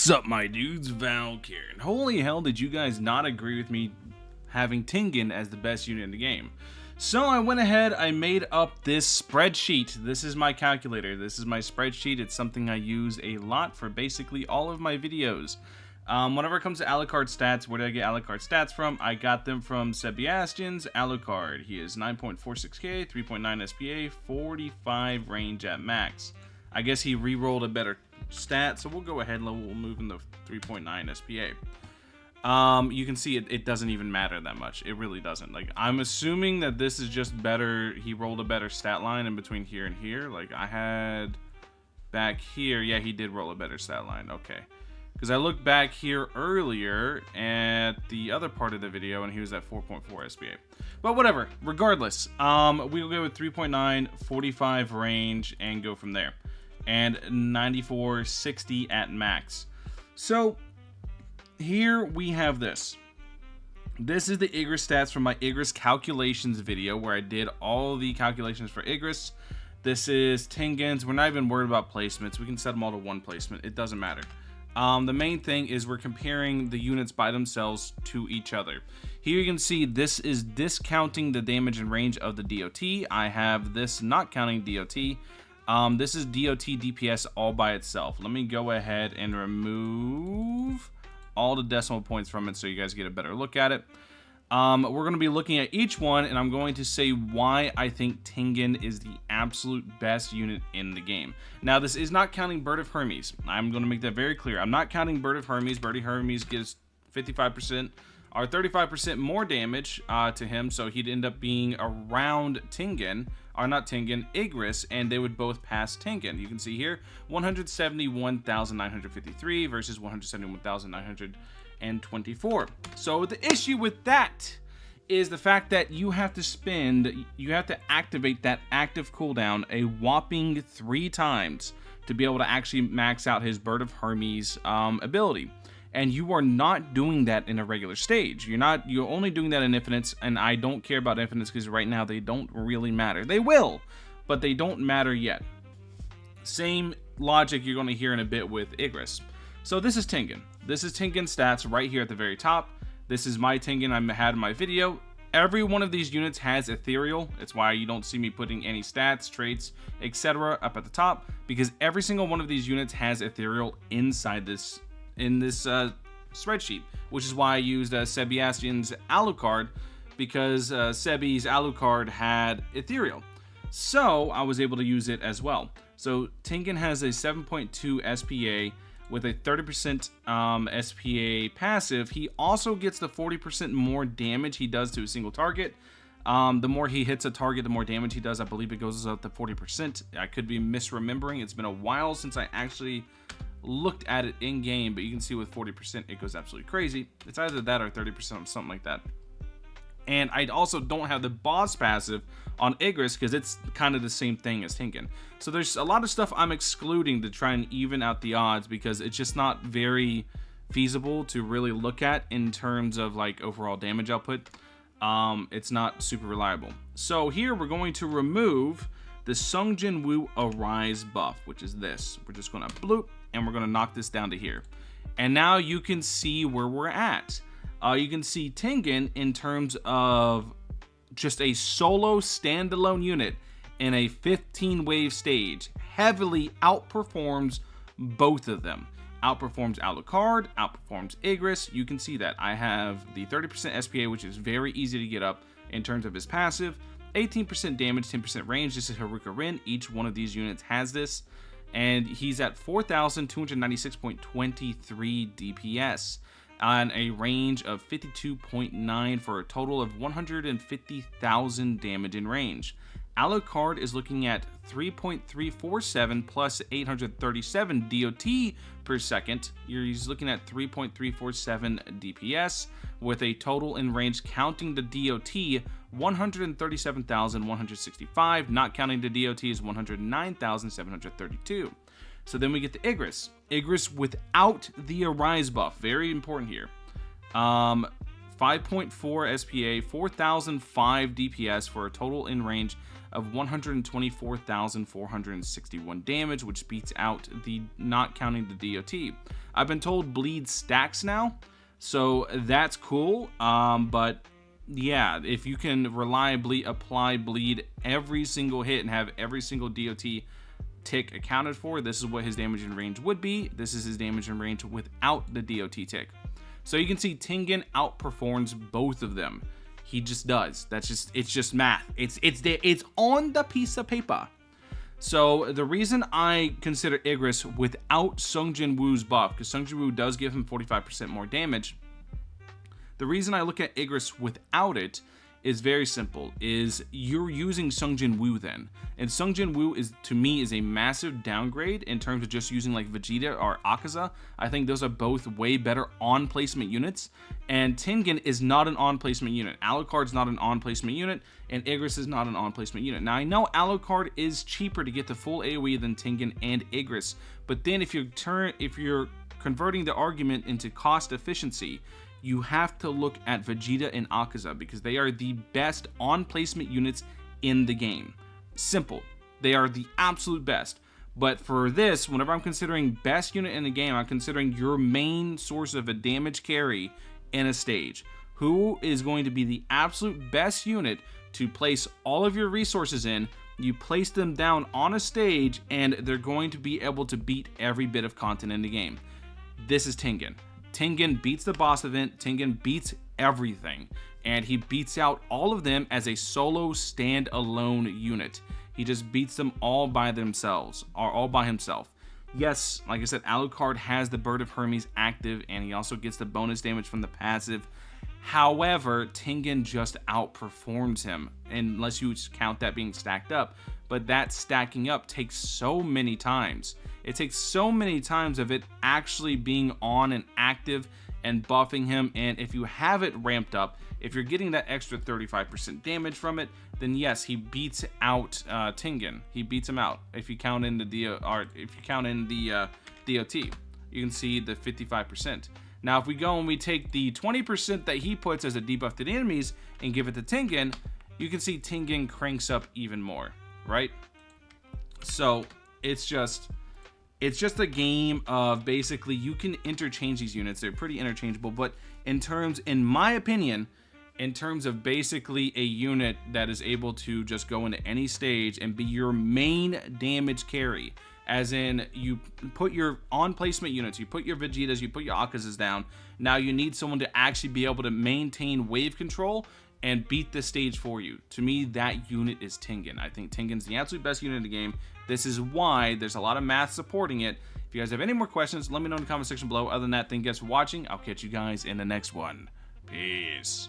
What's up, my dudes? Val here. And holy hell, did you guys not agree with me having Tengen as the best unit in the game? So I went ahead, I made up this spreadsheet. This is my calculator. This is my spreadsheet. It's something I use a lot for basically all of my videos. Whenever it comes to Alucard stats, where did I get Alucard stats from? I got them from Sebastian's Alucard. He is 9.46k, 3.9 SPA, 45 range at max. I guess he re-rolled a better stat, so we'll go ahead and we'll move in the 3.9 SPA. You can see it doesn't even matter that much. It really doesn't. Like, I'm assuming that this is just better. He rolled a better stat line in between here and here. Like, I had back here. Yeah, he did roll a better stat line. Okay. Because I looked back here earlier at the other part of the video, and he was at 4.4 SPA. But whatever. Regardless, we'll go with 3.9, 45 range, and go from there. And 9460 at max. So here we have this. This is the Igris stats from my Igris calculations video where I did all the calculations for Igris. This is Tengen's. We're not even worried about placements. We can set them all to one placement. It doesn't matter. The main thing is we're comparing the units by themselves to each other. Here you can see this is discounting the damage and range of the DOT. I have this not counting DOT. This is DOT DPS all by itself. Let me go ahead and remove all the decimal points from it so you guys get a better look at it. We're going to be looking at each one, and I'm going to say why I think Tengen is the absolute best unit in the game. Now, this is not counting Bird of Hermes. I'm going to make that very clear. I'm not counting Bird of Hermes. Bird of Hermes gives 55% or 35% more damage to him, so he'd end up being around Tengen, or not Tengen, Igris, and they would both pass Tengen. You can see here, 171,953 versus 171,924. So the issue with that is the fact that you have to activate that active cooldown a whopping 3 times to be able to actually max out his Bird of Hermes ability. And you are not doing that in a regular stage. You're only doing that in infinites, and I don't care about infinites because right now they don't really matter. They will, but they don't matter yet. Same logic you're going to hear in a bit with Igris. So this is Tengen. This is Tengen stats right here at the very top. This is my Tengen I had in my video. Every one of these units has ethereal. It's why you don't see me putting any stats, traits, etc. up at the top, because every single one of these units has ethereal inside this spreadsheet, which is why I used Sebastian's Alucard, because Sebi's Alucard had ethereal, so I was able to use it as well. So Tengen has a 7.2 SPA with a 30% SPA passive. He also gets the 40% more damage he does to a single target. The more he hits a target, the more damage he does. I believe it goes up to 40%. I could be misremembering. It's been a while since I actually looked at it in game, but you can see with 40% it goes absolutely crazy. It's either that or 30% or something like that. And I also don't have the boss passive on Igris because it's kind of the same thing as Tengen. So there's a lot of stuff I'm excluding to try and even out the odds because it's just not very feasible to really look at in terms of like overall damage output. It's not super reliable. So here we're going to remove the Sungjin Woo Arise buff, which is this. We're just going to bloop, and we're going to knock this down to here. And now you can see where we're at. You can see Tengen in terms of just a solo standalone unit in a 15-wave stage heavily outperforms both of them. Outperforms Alucard, outperforms Igris. You can see that. I have the 30% SPA, which is very easy to get up in terms of his passive. 18% damage, 10% range. This is Haruka Rin. Each one of these units has this. And he's at 4,296.23 DPS on a range of 52.9 for a total of 150,000 damage in range. Alucard is looking at 3.347 plus 837 DOT per second. He's looking at 3.347 DPS with a total in range counting the DOT 137,165. Not counting the DOT is 109,732. So then we get the Igris. Igris without the Arise buff. Very important here. 5.4 SPA, 4005 DPS for a total in range of 124,461 damage, which beats out the not counting the DOT. I've been told bleed stacks now, so that's cool. But yeah, if you can reliably apply bleed every single hit and have every single DOT tick accounted for, this is what his damage in range would be. This is his damage in range without the DOT tick. So you can see Tengen outperforms both of them. He just does. It's just math. It's on the piece of paper. So the reason I consider Igris without Sung Jin Woo's buff, because Sung Jin Woo does give him 45% more damage, the reason I look at Igris without it is very simple, is you're using Sung Jin Woo then. And Sung Jin Woo is, to me, is a massive downgrade in terms of just using like Vegeta or Akaza. I think those are both way better on-placement units. And Tengen is not an on-placement unit. Alucard's not an on-placement unit, and Igris is not an on-placement unit. Now, I know Alucard is cheaper to get the full AoE than Tengen and Igris, but then if you're converting the argument into cost efficiency, you have to look at Vegeta and Akaza because they are the best on-placement units in the game. Simple. They are the absolute best. But for this, whenever I'm considering best unit in the game, I'm considering your main source of a damage carry in a stage. Who is going to be the absolute best unit to place all of your resources in? You place them down on a stage, and they're going to be able to beat every bit of content in the game. This is Tengen. Tengen beats the boss event, Tengen beats everything, and he beats out all of them as a solo stand-alone unit. He just beats them all by themselves, or all by himself. Yes, like I said, Alucard has the Bird of Hermes active, and he also gets the bonus damage from the passive. However, Tengen just outperforms him, unless you count that being stacked up. But that stacking up takes so many times. It takes so many times of it actually being on and active and buffing him. And if you have it ramped up, if you're getting that extra 35% damage from it, then yes, he beats out Tengen. He beats him out. If you count in the DOT, you can see the 55%. Now, if we go and we take the 20% that he puts as a debuff to the enemies and give it to Tengen, you can see Tengen cranks up even more, right? So it's just a game of basically you can interchange these units. They're pretty interchangeable, but in my opinion, in terms of basically a unit that is able to just go into any stage and be your main damage carry, as in you put your on-placement units, you put your Vegetas, you put your Akazas down. Now you need someone to actually be able to maintain wave control and beat the stage for you. To me, that unit is Tengen. I think Tengen's the absolute best unit in the game. This is why there's a lot of math supporting it. If you guys have any more questions, let me know in the comment section below. Other than that, thank you guys for watching. I'll catch you guys in the next one. Peace.